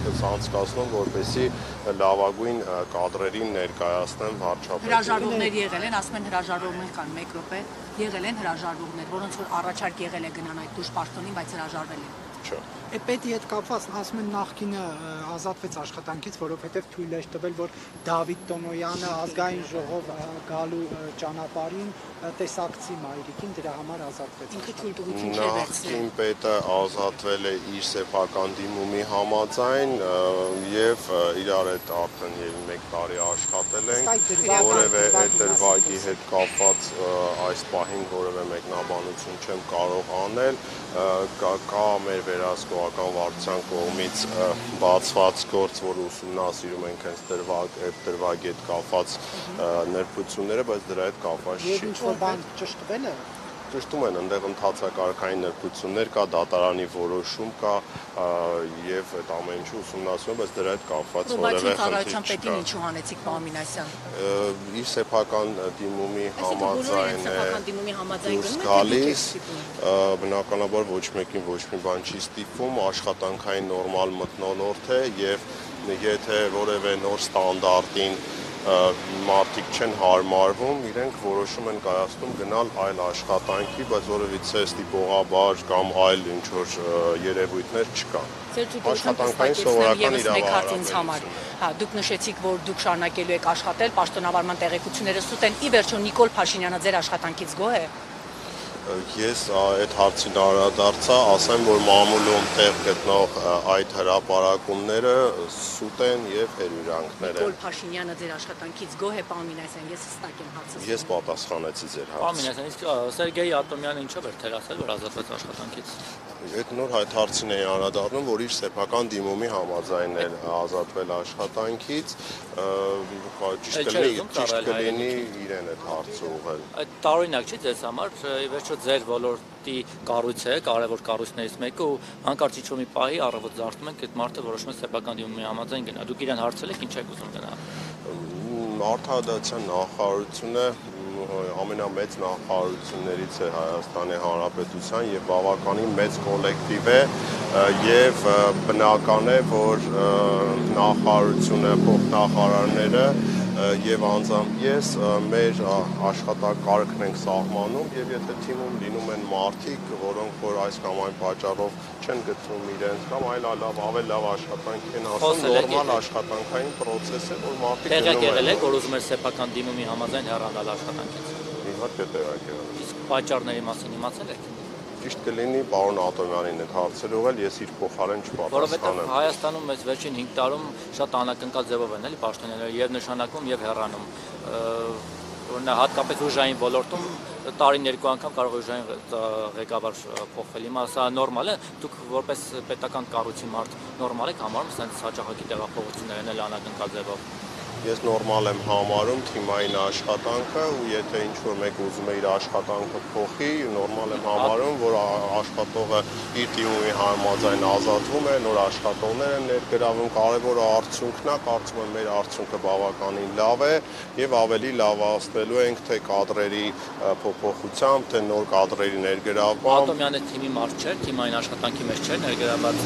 ժամանակս անցկացնում, որպեսզի լավագույն կադրերին ներկայացնեմ վարչապետին։ Հրաժարվողներ եղել են, ասում են հրաժարվողներ կան, 1 րոպե, եղել են հրաժարվողներ, որոնց որ առաջարկ եղել է գնան այդ դուշպարտոնին, բայց հրաժարվել են։ Չէ։ Պետի հետ կապված ասում են նախկինը ազատվեց աշխատանքից, որովհետև թույլ էր տվել, որ Դավիթ Տոնոյանը ազգային ժողով գալու ճանապարհին տեսակցի մայրիկին, դրա համար ազատվեց։ Ինքը թույլտվություն չէ վերցրել։ Նախկին պետը ազատվել է իր սեփական դիմումի համաձայն եւ իրար հետ արդեն 1 տարի աշխատել ենք, որևէ այդ դրվագի հետ կապված այս պահին որևէ մեկնաբանություն չեմ կարող անել, կա մեր վերահսկողական վարչության կողմից բացված գործ, որ ուսումնասիրում ենք հենց դրվագի հետ կապված նրբությունները, բայց դրա հետ կապված չի։ Ինչ-որ բան ճշտվել է։ Ճշտում են, այնտեղ ընթացակարգային նրբություններ կա, դատարանի որոշում կա եւ այդ ամեն ինչը ուսումնասիրում, բայց դրա հետ կապված որևէ խնդիր չկա։ Ինչու հանեցիք պարոն Մինասյան։ Իր սեփական դիմումի համաձայն է դուրս գալիս, բնականաբար ոչ մեկին ոչ մի բան չի ստիպվում, աշխատանքային նորմալ մթնոլորտ է եւ եթե որևէ նոր ստանդարտին մարդիկ չեն հարմարվում, իրենք որոշում են կայացնում գնալ այլ աշխատանքի, բայց որևիցե ստիպողաբար կամ այլ ինչ-որ երևույթներ չկան։ Աշխատանքային սովորական իրավարարություն։ Հա, դուք նշեցիք, որ դուք շարունակելու եք աշխատել, պաշտոնավարման տեղեկությունները սուտ են։ Ի վերջո Նիկոլ Փաշինյանը ձեր աշխատանքից գոհ է։ Ես այդ հարցին անդրադարձա, ասեմ, որ մամուլում տեղ գտնող այդ հրապարակումները սուտ են եւ հերյուրանքներ են։ Նիկոլ Փաշինյանը ձեր աշխատանքից գոհ է, պարոն Մինասյան, ես հստակ եմ հարցը։ Ես պատասխանեցի ձեր հարցին։ Պարոն Մինասյան, իսկ Սերգեյ Ատոմյանը ինչով էր թերացել, որ ազատվեց աշխատանքից։ Այդ նոր այդ հարցին էի անդրադառնում, որ իր սեփական դիմումի համաձայն էր ազատվել աշխատանքից, ճիշտ կլինի իրեն այդ հարցը ուղղել։ Այդ տարօրինակ չի ձեզ համար, ի վերջո ձեր ոլորտի կառույց է, կարևոր կառույցներից մեկը ու հանկարծ ինչ-որ մի պահի առավոտ զարթնում ենք, այդ մարդը որոշում է սեփական դիմումի համաձայն գնա։ Դուք իրեն հարցրել եք ինչ եք ուզում գնա։ Արդարադատության նախարարությունը ամենամեծ նախարարություններից է Հայաստանի Հանրապետության եւ բավականին մեծ կոլեկտիվ է եւ բնական է, որ նախարարությունը, փոխնախարարները եւ անձամբ ես մեր աշխատակարգն ենք սահմանում եւ եթե թիմում լինում են մարդիկ, որոնք որ այս կամ այն պատճառով չեն գտնում իրենց կամ ավելի լավ աշխատանք են ասում, նորմալ աշխատանքային process է, որ մարդիկ տեղյակ եղել եք, որ ուզում եք սեփական դիմումի համաձայն հեռանալ աշխատանքից։ Իհարկե տեղյակ եղել։ Իսկ պատճառների մասին իմացել եք։ Ճիշտ կլինի պարոն Ատոմյանին այդ հարցերը ուղղել, ես իր փոխարեն չպատասխանեմ։ Որովհետև Հայաստանում այս վերջին 5 տարում շատ անակնկալ ձևով են էլի պաշտոնյաները եւ նշանակում եւ հեռանում։ Օրինակ հատկապես ուժային ոլորտում տարին 2 անգամ կարող է ուժային ղեկավար փոխվել։ Հիմա սա նորմալ է, դուք որպես պետական կառույցի մարդ նորմալ եք համարում սենց հաճախակի տեղափոխություններ են անակնկալ ձևով։ Ես նորմալ եմ համարում թիմային աշխատանքը ու եթե ինչ-որ մեկ ուզում է իր աշխատանքը փոխի, նորմալ եմ համարում, որ աշխատողը իր թիմի համաձայն ազատվում է, նոր աշխատողներ են ներգրավում, կարևորը արդյունքն է, կարծում եմ մեր արդյունքը բավականին լավ է եւ ավելի լավացնելու ենք թե կադրերի փոփոխությամբ, թե նոր կադրերի ներգրավմամբ։ Ատոմյանը թիմի մարդ չէր, թիմային աշխատանքի մեջ չէր ներգրաված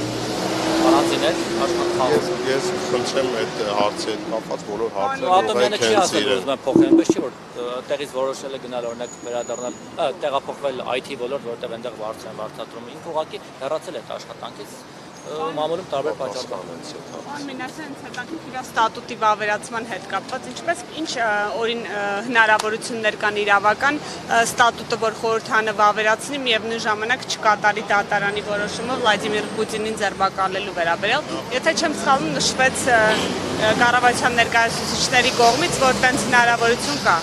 առանձին աշխատանք։ Ես խնդրեմ այդ հարցի հետ կապված բոլոր հարցերը Ատոմյանը չի ասել, որ ուզում է փոխել, այնպես չի որ տեղից որոշել է գնալ օրինակ վերադառնալ, տեղափոխվել IT ոլորտ, որտեղ այնտեղ վարձ են վարձատրում։ Ինքը ուղղակի հեռացել է աշխատանքից մամուլում տարբեր պատճառներով։ Պարոն Մինասյան, հետաքրքիր է ստատուտի վավերացման հետ կապված, ինչ հնարավորություններ կան իրավական ստատուտը, որ խորհրդանը վավերացնի, միևնույն ժամանակ չկատարի դատարանի որոշումը Վլադիմիր Պուտինին ձերբակալելու վերաբերյալ։ Եթե չեմ սխալվում, նշվեց կառավարության ներկայացուցիչների կողմից, որ տենց հնարավորություն կա։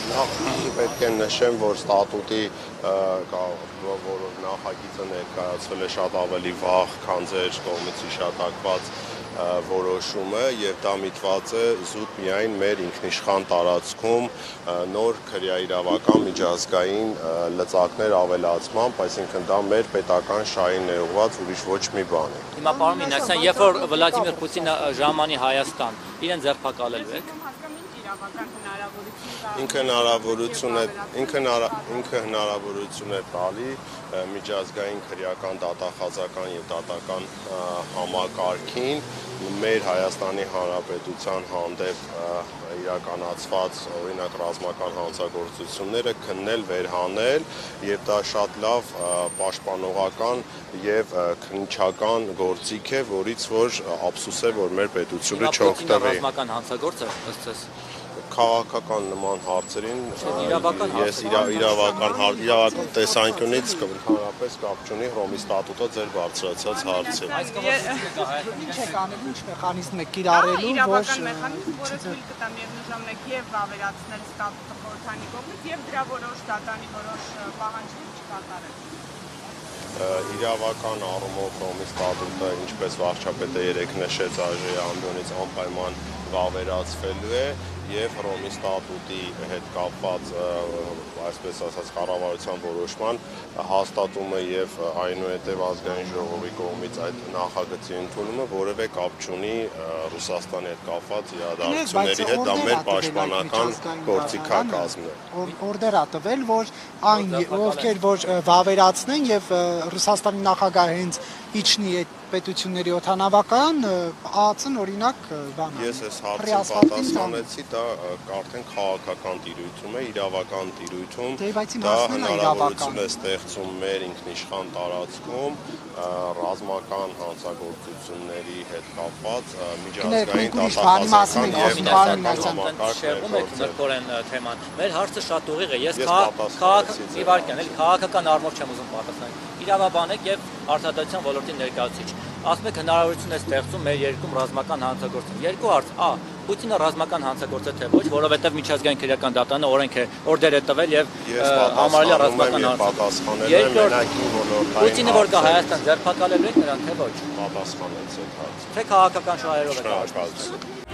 Պետք է նշեմ, որ ստատուտի որ նախագիծը ներկայացվել է շատ ավելի վաղ, քան ձեր կողմից հիշատակված որոշումը եւ դա միտված է զուտ միայն մեր ինքնիշխան տարածքում նոր քրեաիրավական միջազգային լծակներ ավելացմամբ, այսինքն դա մեր պետական շահին է ուղղված, ուրիշ ոչ մի բան է։ Հիմա պարոն Մինասյան, երբ որ Վլադիմիր Պուտինը ժամանի Հայաստան, իրեն ձերբակալելու եք։ Ինքը հնարավորություն է տալի միջազգային քրեական դատախազական եւ դատական համակարգին մեր Հայաստանի Հանրապետության հանդեպ իրականացված օրինակ ռազմական հանցագործությունները քննել, վերհանել եւ դա շատ լավ պաշտպանողական եւ քննչական գործիք է, որից որ ափսոս է, որ մեր պետությունը չօգտվի։ Ռազմական հանցագործ է ըստ ես։ Քաղաքական նման հարցերին ես իրավական տեսանկյունից ընդհանրապես կապ չունի Հռոմի ստատուտը ձեր բարձրացած հարցը։ Ինչ եք անել, ինչ մեխանիզմ եք կիրառելու, իրավական մեխանիզմ, որը թույլ կտա միևնույն ժամանակ եւ վավերացնել ստատուտը խորհրդանի կողմից եւ դրա որոշ դատանի որոշ պահանջներ չկատարել։ Իրավական առումով Հռոմի ստատուտը, ինչպես վարչապետը երեկ նշեց, Աժեի ամբիոնից անպայման վավերացվելու է եւ Հռոմի ստատուտի հետ կապված այսպես ասած կառավարության որոշման հաստատումը եւ այնուհետեւ ազգային ժողովի կողմից այդ նախագծի ընդունումը որևէ կապ չունի Ռուսաստանի հետ կապված իրադարձությունների հետ, դա մեր պաշտպանական գործիքակազմն է։ Օրդեր ա տվել, որ այն ովքեր որ վավերացնեն եւ Ռուսաստանի նախագահը հենց իջնի այդ պետությունների օդանավական ԱԱՑ-ն օրինակ բան։ Ես այս հարցին պատասխանեցի, դա արդեն քաղաքական տիրույթում է, իրավական տիրույթում, դա հնարավորություն է ստեղծում մեր ինքնիշխան տարածքում ռազմական հանցագործությունների հետ կապված միջազգային դատախազական եւ նկորեն թեման։ Մեր հարցը շատ ուղիղ է։ Ես քաղաքական առումով չեմ ուզում պատասխանել։ Իրավաբան եք եւ արտադրության ոլորտի ներկայացուցիչ։ Ասում եք հնարավորություն է ստեղծում մեր երկրում ռազմական հանցագործություն։ Երկու հարց. Ա. Պուտինը ռազմական հանցագործ է թե ոչ, որովհետեւ միջազգային քրեական դատանը օրենք է օրդեր է տվել եւ համարել է ռազմական հանցագործություն։ Երկրորդ Պուտինը որ գա Հայաստան ձերբակալելու եք նրան թե ոչ։ Պատասխանեցեք հարցը։ Թե քաղաքական շահերով եք։ Շնորհակալություն։